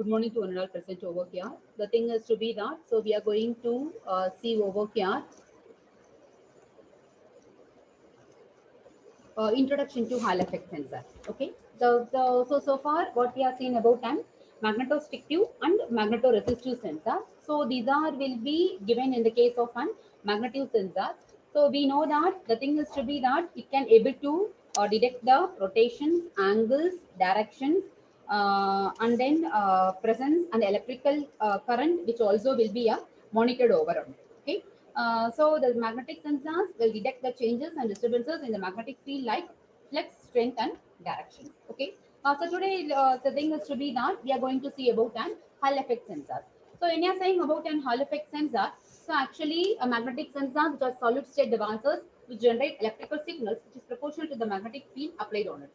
Good morning to one and all present over here. The thing is to be that, so we are going to see over here introduction to Hall effect sensor. Okay, so far what we have seen about an magnetostrictive and magnetoresistive sensor. So these are will be given in the case of an magnetic sensor. So we know that the thing is to be that it can able to detect the rotations, angles, directions, and then presence and electrical current, which also will be monitored over. Okay. So the magnetic sensors will detect the changes and disturbances in the magnetic field like flux, strength, and direction. Okay. So today the thing is to be that we are going to see about an Hall effect sensor. So when you are saying about an Hall effect sensor, so actually a magnetic sensor which are solid state devices which generate electrical signals which is proportional to the magnetic field applied on it.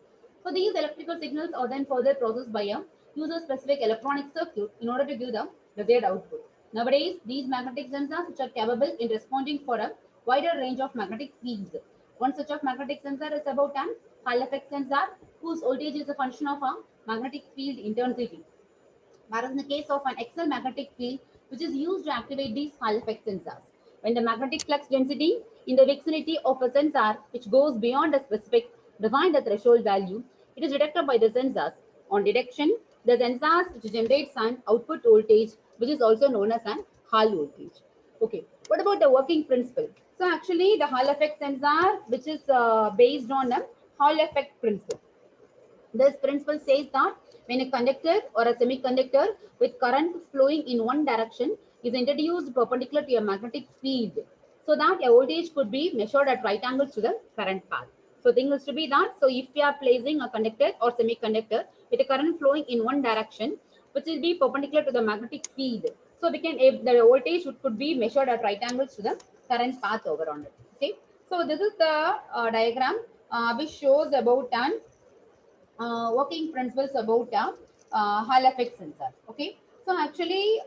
So these electrical signals are then further processed by a user-specific electronic circuit in order to give the desired output. Nowadays, these magnetic sensors which are capable in responding for a wider range of magnetic fields. One such of magnetic sensor is about an Hall effect sensor whose voltage is a function of a magnetic field intensity. Whereas in the case of an external magnetic field, which is used to activate these Hall effect sensors, when the magnetic flux density in the vicinity of a sensor which goes beyond a specific defined the threshold value, it is detected by the sensors. On detection, the sensors which generates an output voltage, which is also known as an Hall voltage. Okay, what about the working principle? So actually, the Hall effect sensor, which is based on a Hall effect principle. This principle says that when a conductor or a semiconductor with current flowing in one direction is introduced perpendicular to a magnetic field, so that a voltage could be measured at right angles to the current path. So thing is to be that, so if we are placing a conductor or semiconductor with a current flowing in one direction, which will be perpendicular to the magnetic field, so we can, if the voltage could be measured at right angles to the current path over on it. Okay, so this is the diagram which shows about an working principles about Hall effect sensor. Okay, so actually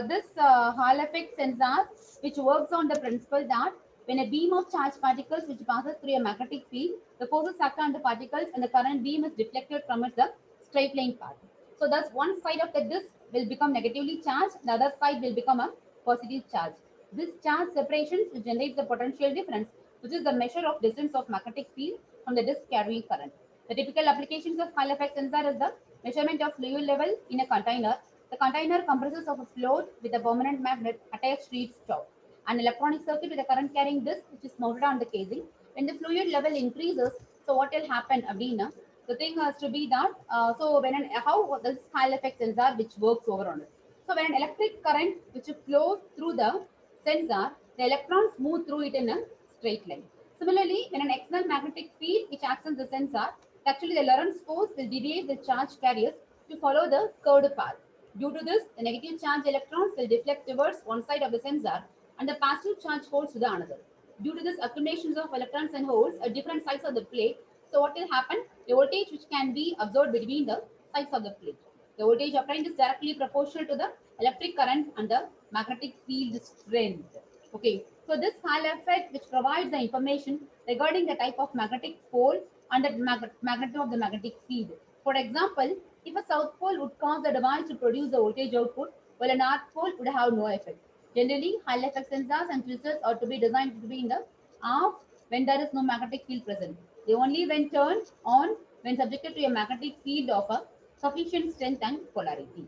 this Hall effect sensor, which works on the principle that when a beam of charged particles which passes through a magnetic field, the forces act on the particles and the current beam is deflected from its straight line path. So thus one side of the disk will become negatively charged, the other side will become a positive charge. This charge separation generates the potential difference, which is the measure of distance of magnetic field from the disk carrying current. The typical applications of Hall effect sensor is the measurement of fluid level in a container. The container comprises of a float with a permanent magnet attached to its top, an electronic circuit with a current carrying disk which is mounted on the casing. When the fluid level increases, so what will happen, Abdina? The thing has to be that, so when how this Hall effect sensor which works over on it. So when an electric current which flows through the sensor, the electrons move through it in a straight line. Similarly, when an external magnetic field which acts as the sensor, actually the Lorentz force will deviate the charge carriers to follow the curved path. Due to this, the negative charge electrons will deflect towards one side of the sensor and the positive charge holes to the another. Due to this accumulations of electrons and holes at different sides of the plate, so what will happen? The voltage which can be absorbed between the sides of the plate. The voltage obtained is directly proportional to the electric current and the magnetic field strength. Okay, so this Hall effect which provides the information regarding the type of magnetic pole and the magnitude of the magnetic field. For example, if a south pole would cause the device to produce the voltage output, while a north pole would have no effect. Generally, Hall effect sensors and filters are to be designed to be in the off when there is no magnetic field present. They only when turned on when subjected to a magnetic field of a sufficient strength and polarity.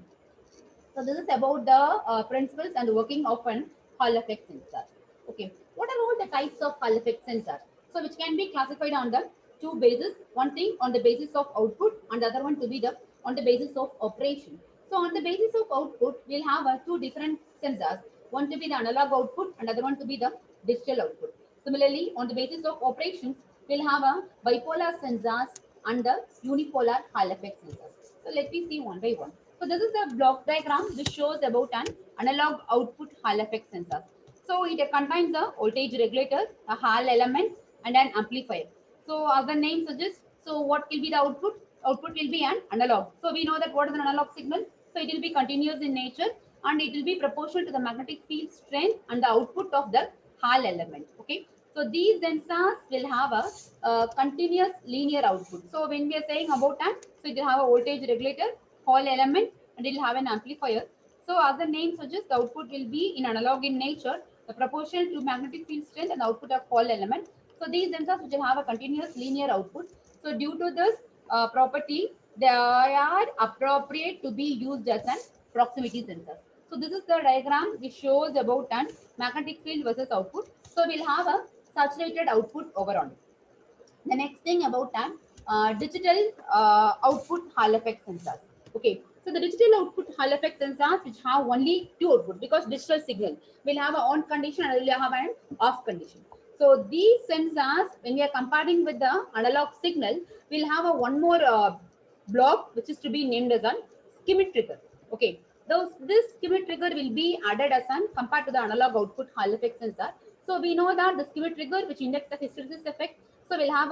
So this is about the principles and working of an Hall effect sensor. Okay, what are all the types of Hall effect sensor? So which can be classified on the two bases. One thing on the basis of output, and the other one to be the on the basis of operation. So on the basis of output, we'll have two different sensors. One to be the analog output, and other one to be the digital output. Similarly, on the basis of operations, we'll have a bipolar sensors and the unipolar Hall effect sensors. So let me see one by one. So this is a block diagram which shows about an analog output Hall effect sensor. So it contains a voltage regulator, a Hall element, and an amplifier. So as the name suggests, so what will be the output? Output will be an analog. So we know that what is an analog signal? So it will be continuous in nature and it will be proportional to the magnetic field strength and the output of the Hall element. Okay. So these sensors will have a continuous linear output. So when we are saying about an, so it will have a voltage regulator, Hall element, and it will have an amplifier. So as the name suggests, the output will be in analog in nature, the proportional to magnetic field strength and output of Hall element. So these sensors which will have a continuous linear output. So due to this property, they are appropriate to be used as an proximity sensor. So this is the diagram which shows about an magnetic field versus output. So we'll have a saturated output over on it. The next thing about that, digital output Hall effect sensors. Okay, so the digital output Hall effect sensors which have only two output, because digital signal will have an on condition and will have an off condition. So these sensors, when we are comparing with the analog signal, will have a one more block which is to be named as a schemic trigger. Okay, this schemic trigger will be added as an compared to the analog output Hall effect sensor. So we know that the schemic trigger which inducts the hysteresis effect, so we'll have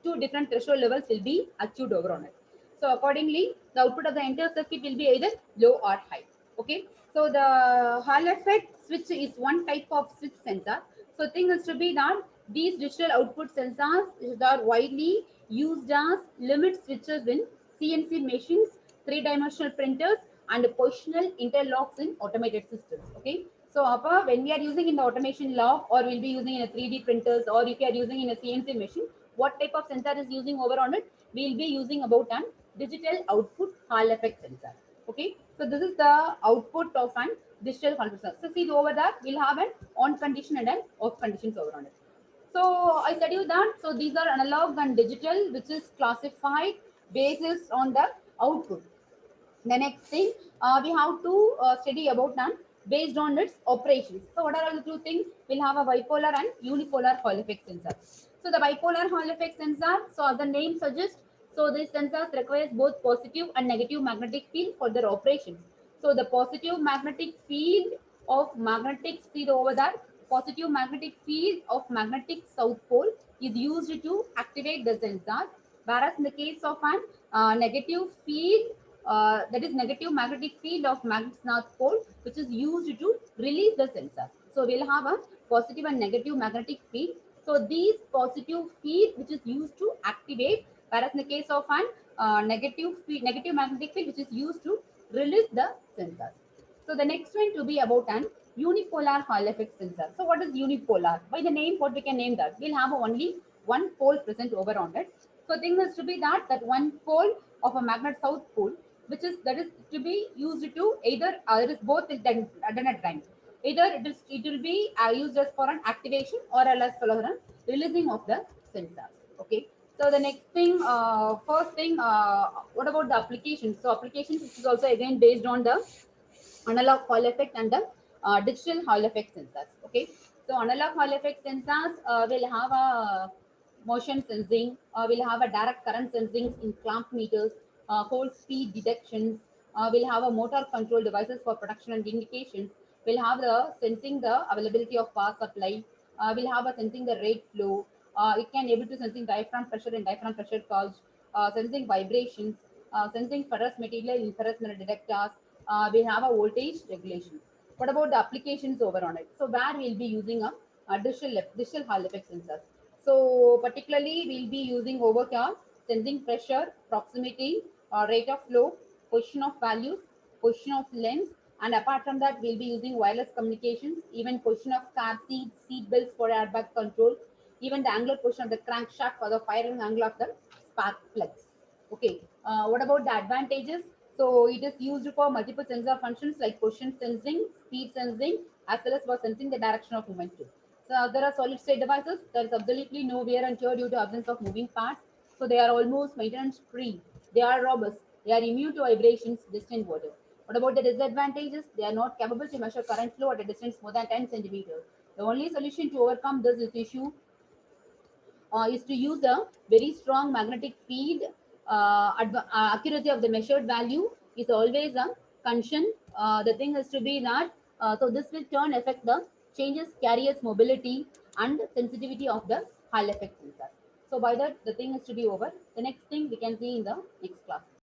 two different threshold levels will be achieved over on it. So accordingly, the output of the entire circuit will be either low or high. Okay. So the Hall effect switch is one type of switch sensor. So thing is to be that these digital output sensors are widely used as limit switches in CNC machines, three-dimensional printers, and positional interlocks in automated systems. Okay. So when we are using in the automation log, or we'll be using in a 3D printers, or if you are using in a CNC machine, what type of sensor is using over on it? We'll be using about an digital output Hall effect sensor. Okay, so this is the output of an digital Hall sensor. So see over that, we'll have an on condition and an off conditions over on it. So I said you that, so these are analog and digital, which is classified based on the output. The next thing, we have to study about them based on its operations. So what are all the two things? We'll have a bipolar and unipolar Hall effect sensor. So the bipolar Hall effect sensor, so as the name suggests, so these sensors requires both positive and negative magnetic field for their operations. So the positive magnetic field of magnetic field over that, positive magnetic field of magnetic south pole is used to activate the sensor, whereas in the case of an negative field, that is negative magnetic field of magnet's north pole, which is used to release the sensor. So we'll have a positive and negative magnetic field. So these positive field which is used to activate, whereas in the case of an negative magnetic field which is used to release the sensor. So the next one to be about an unipolar Hall effect sensor. So what is unipolar? By the name, what we can name that? We'll have only one pole present over on it. So thing is to be that one pole of a magnet south pole, which is that is to be used to either it is both at a time. Either it will be used as for an activation or as for a releasing of the sensor. Okay. So the next thing, first thing, what about the applications? So applications is also again based on the analog Hall effect and the digital Hall effect sensors. Okay, so analog Hall effect sensors will have a motion sensing, will have a direct current sensing in clamp meters, whole speed detections, will have a motor control devices for production and indications, will have the sensing the availability of power supply, will have a sensing the rate flow, it can able to sensing diaphragm pressure and diaphragm pressure gauge, sensing vibrations, sensing ferrous material in ferrous metal detectors, we have a voltage regulation. What about the applications over on it? So where we'll be using a digital Hall effect sensor. So particularly we'll be using over here sensing pressure, proximity, rate of flow, position of values, position of lens, and apart from that we'll be using wireless communications, even position of car seats, seat belts for airbag control, even the angular position of the crankshaft for the firing angle of the spark plugs. Okay, what about the advantages? So it is used for multiple sensor functions like position sensing, speed sensing, as well as for sensing the direction of movement too. So there are solid state devices. There is absolutely no wear and tear due to absence of moving parts. So they are almost maintenance free. They are robust. They are immune to vibrations, distant water. What about the disadvantages? They are not capable to measure current flow at a distance more than 10 centimeters. The only solution to overcome this issue is to use a very strong magnetic field. Accuracy of the measured value is always a concern. The thing is to be that so this will turn affect the changes carriers mobility and sensitivity of the Hall effect sensor. So by that the thing is to be over. The next thing we can see in the next class.